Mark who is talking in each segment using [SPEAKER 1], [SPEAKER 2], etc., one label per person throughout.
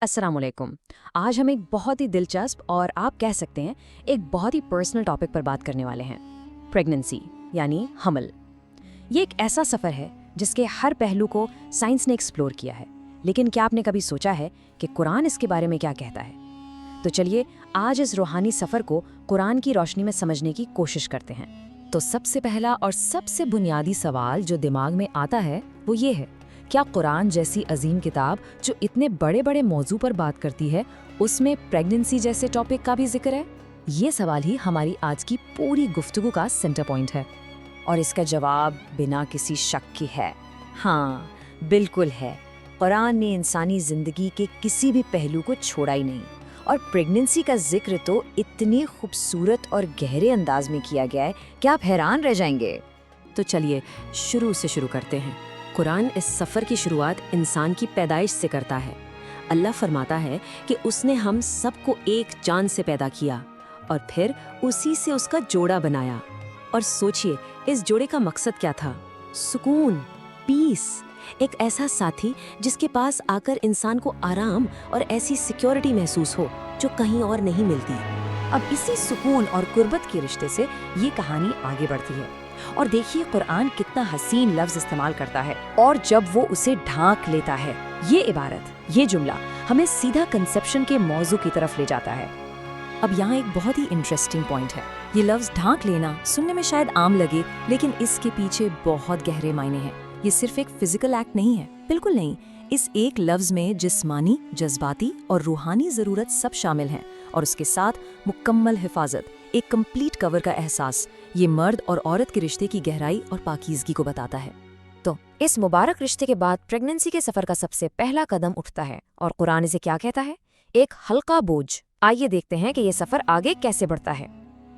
[SPEAKER 1] अस्सलाम वालेकुम। आज हम एक बहुत ही दिलचस्प और आप कह सकते हैं एक बहुत ही पर्सनल टॉपिक पर बात करने वाले हैं, प्रेगनेंसी यानी हमल। ये एक ऐसा सफ़र है जिसके हर पहलू को साइंस ने एक्सप्लोर किया है, लेकिन क्या आपने कभी सोचा है कि कुरान इसके बारे में क्या कहता है? तो चलिए आज इस रूहानी सफ़र को कुरान की रोशनी में समझने की कोशिश करते हैं। तो सबसे पहला और सबसे बुनियादी सवाल जो दिमाग में आता है वो ये है, क्या कुरान जैसी अजीम किताब जो इतने बड़े बड़े मौजू पर बात करती है उसमें प्रेगनेंसी जैसे टॉपिक का भी जिक्र है? ये सवाल ही हमारी आज की पूरी गुफ्तगू का सेंटर पॉइंट है। और इसका जवाब बिना किसी शक के है, हाँ बिल्कुल है। कुरान ने इंसानी जिंदगी के किसी भी पहलू को छोड़ा ही नहीं, और प्रेगनेंसी का जिक्र तो इतने खूबसूरत और गहरे अंदाज में किया गया है कि आप हैरान रह जाएंगे। तो चलिए शुरू से शुरू करते हैं। कुरान इस सफ़र की शुरुआत इंसान की पैदाइश से करता है। अल्लाह फरमाता है कि उसने हम सबको एक जान से पैदा किया और फिर उसी से उसका जोड़ा बनाया। और सोचिए इस जोड़े का मकसद क्या था? सुकून, पीस, एक ऐसा साथी जिसके पास आकर इंसान को आराम और ऐसी सिक्योरिटी महसूस हो जो कहीं और नहीं मिलती। अब इसी सुकून और कुर्बत के रिश्ते से ये कहानी आगे बढ़ती है। और देखिए कुरान कितना हसीन लफ्ज इस्तेमाल करता है, और जब वो उसे ढांक लेता है, ये इबारत, ये जुमला हमें सीधा कंसेप्शन के मौजू की तरफ ले जाता है। अब यहाँ एक बहुत ही इंटरेस्टिंग पॉइंट है। ये लफ्ज ढांक लेना सुनने में शायद आम लगे, लेकिन इसके पीछे बहुत गहरे मायने हैं। ये सिर्फ एक फिजिकल एक्ट नहीं है, बिल्कुल नहीं। इस एक लफ्ज में जिस्मानी, जज्बाती और रूहानी ज़रूरत सब शामिल हैं, और उसके साथ मुकम्मल हिफाजत, एक कंप्लीट कवर का एहसास। ये मर्द और औरत के रिश्ते की गहराई और पाकीज़गी को बताता है। तो इस मुबारक रिश्ते के बाद प्रेगनेंसी के सफ़र का सबसे पहला कदम उठता है, और कुरान इसे क्या कहता है? एक हल्का बोझ। आइए देखते हैं कि ये सफ़र आगे कैसे बढ़ता है।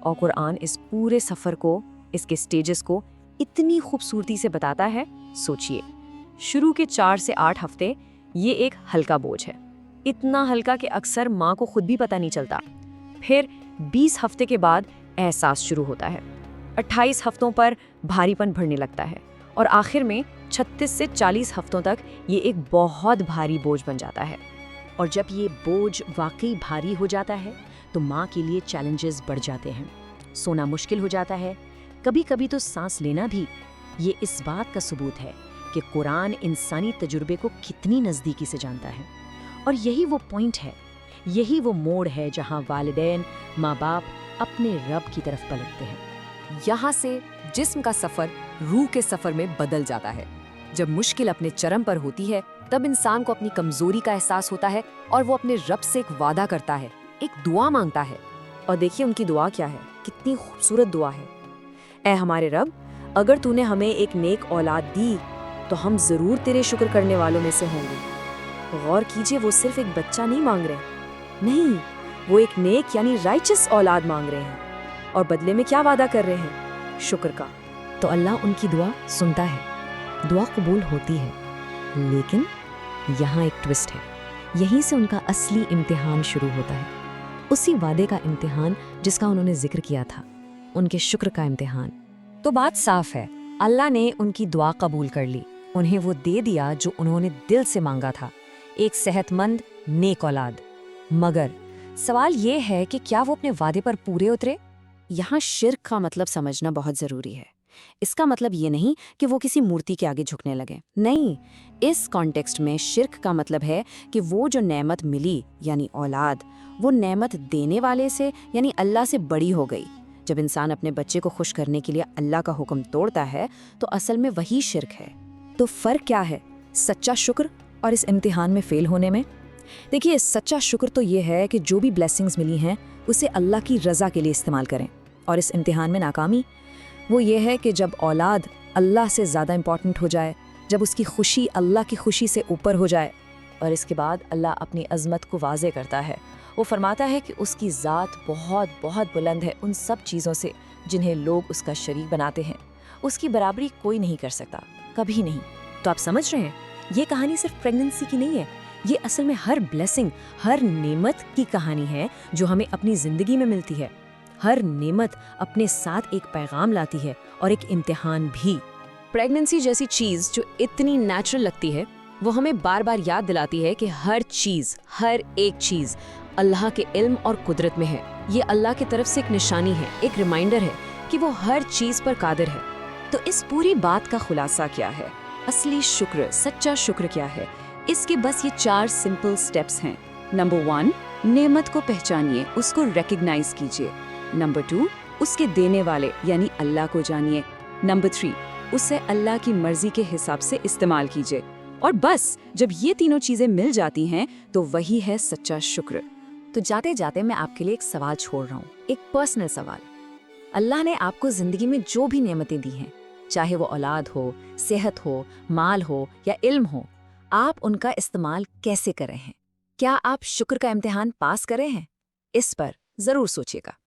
[SPEAKER 1] और कुरान इस पूरे सफ़र को, इसके स्टेजेस को इतनी खूबसूरती से बताता है। सोचिए, शुरू के 4 से 8 हफ्ते ये एक हल्का बोझ है, इतना हल्का कि अक्सर माँ को खुद भी पता नहीं चलता। फिर 20 हफ्ते के बाद एहसास शुरू होता है, 28 हफ्तों पर भारीपन बढ़ने लगता है, और आखिर में 36 से 40 हफ्तों तक ये एक बहुत भारी बोझ बन जाता है। और जब ये बोझ वाकई भारी हो जाता है तो माँ के लिए चैलेंजेस बढ़ जाते हैं। सोना मुश्किल हो जाता है, कभी कभी तो सांस लेना भी। ये इस बात का सबूत है कि कुरान इंसानी तजुर्बे को कितनी नज़दीकी से जानता है। और यही वो पॉइंट है, यही वो मोड़ है जहाँ वालिदैन, माँ बाप अपने रब की तरफ पलटते हैं।
[SPEAKER 2] यहाँ से जिस्म का सफ़र रूह के सफ़र में बदल जाता है। जब मुश्किल अपने चरम पर होती है तब इंसान को अपनी कमज़ोरी का एहसास होता है, और वो अपने रब से एक वादा करता है, एक दुआ मांगता है।
[SPEAKER 1] और देखिए उनकी दुआ क्या है, कितनी खूबसूरत दुआ है। ऐ हमारे रब, अगर तूने हमें एक नेक औलाद दी तो हम ज़रूर तेरे शुक्र करने वालों में से होंगे। गौर कीजिए, वो सिर्फ एक बच्चा नहीं मांग रहे, नहीं, वो एक नेक यानी राइचस औलाद मांग रहे हैं, और बदले में क्या वादा कर रहे हैं? शुक्र का। तो अल्लाह उनकी दुआ सुनता है, दुआ कबूल होती है। लेकिन यहाँ एक ट्विस्ट है, यहीं से उनका असली इम्तिहान शुरू होता है। उसी वादे का इम्तिहान जिसका उन्होंने जिक्र किया था, उनके शुक्र का इम्तिहान। तो बात साफ है, अल्लाह ने उनकी दुआ कबूल कर ली, उन्हें वो दे दिया जो उन्होंने दिल से मांगा था, एक सेहतमंद नेक औलाद। मगर सवाल ये है कि क्या वो अपने वादे पर पूरे उतरे? यहाँ शिर्क का मतलब समझना बहुत ज़रूरी है। इसका मतलब ये नहीं कि वो किसी मूर्ति के आगे झुकने लगे, नहीं। इस कॉन्टेक्स्ट में शिर्क का मतलब है कि वो जो नेमत मिली यानी औलाद, वो नेमत देने वाले से यानी अल्लाह से बड़ी हो गई। जब इंसान अपने बच्चे को खुश करने के लिए अल्लाह का हुक्म तोड़ता है तो असल में वही शिर्क है। तो फ़र्क क्या है सच्चा शुक्र और इस इम्तिहान में फ़ेल होने में? देखिए, सच्चा शुक्र तो ये है कि जो भी ब्लेसिंग्स मिली हैं उसे अल्लाह की रज़ा के लिए इस्तेमाल करें। और इस इम्तिहान में नाकामी वो ये है कि जब औलाद अल्लाह से ज़्यादा इम्पॉर्टेंट हो जाए, जब उसकी खुशी अल्लाह की खुशी से ऊपर हो जाए। और इसके बाद अल्लाह अपनी अज़मत को वाज़े करता है। वो फरमाता है कि उसकी ज़ात बहुत बहुत बुलंद है उन सब चीज़ों से जिन्हें लोग उसका शरीक बनाते हैं। उसकी बराबरी कोई नहीं कर सकता, कभी नहीं। तो आप समझ रहे हैं, ये कहानी सिर्फ प्रेगनेंसी की नहीं है, ये असल में हर ब्लेसिंग, हर नेमत की कहानी है जो हमें अपनी ज़िंदगी में मिलती है। हर नेमत अपने साथ एक पैगाम लाती है और एक इम्तिहान भी। प्रेगनेंसी जैसी चीज़ जो इतनी नेचुरल लगती है, وہ ہمیں بار بار یاد دلاتی ہے کہ ہر ایک چیز اللہ کے علم اور قدرت میں ہے۔ یہ اللہ کی طرف سے ایک نشانی ہے، ایک ریمائنڈر ہے کہ وہ ہر چیز پر قادر ہے۔ تو اس پوری بات کا خلاصہ کیا ہے؟ اصلی شکر، سچا شکر کیا ہے؟ اس کے بس یہ 4 سمپل سٹیپس ہیں۔ نمبر 1، نعمت کو پہچانیے، اس کو ریکگنائز کیجیے۔ نمبر 2، اس کے دینے والے یعنی اللہ کو جانیے۔ نمبر 3، اسے اللہ کی مرضی کے حساب سے استعمال کیجیے۔ اور بس جب یہ تینوں چیزیں مل جاتی ہیں تو وہی ہے سچا شکر۔ تو جاتے جاتے میں آپ کے لیے ایک سوال چھوڑ رہا ہوں، ایک پرسنل سوال۔ اللہ نے آپ کو زندگی میں جو بھی نعمتیں دی ہیں، چاہے وہ اولاد ہو، صحت ہو، مال ہو یا علم ہو، آپ ان کا استعمال کیسے کر رہے ہیں؟ کیا آپ شکر کا امتحان پاس کر رہے ہیں؟ اس پر ضرور سوچیے گا۔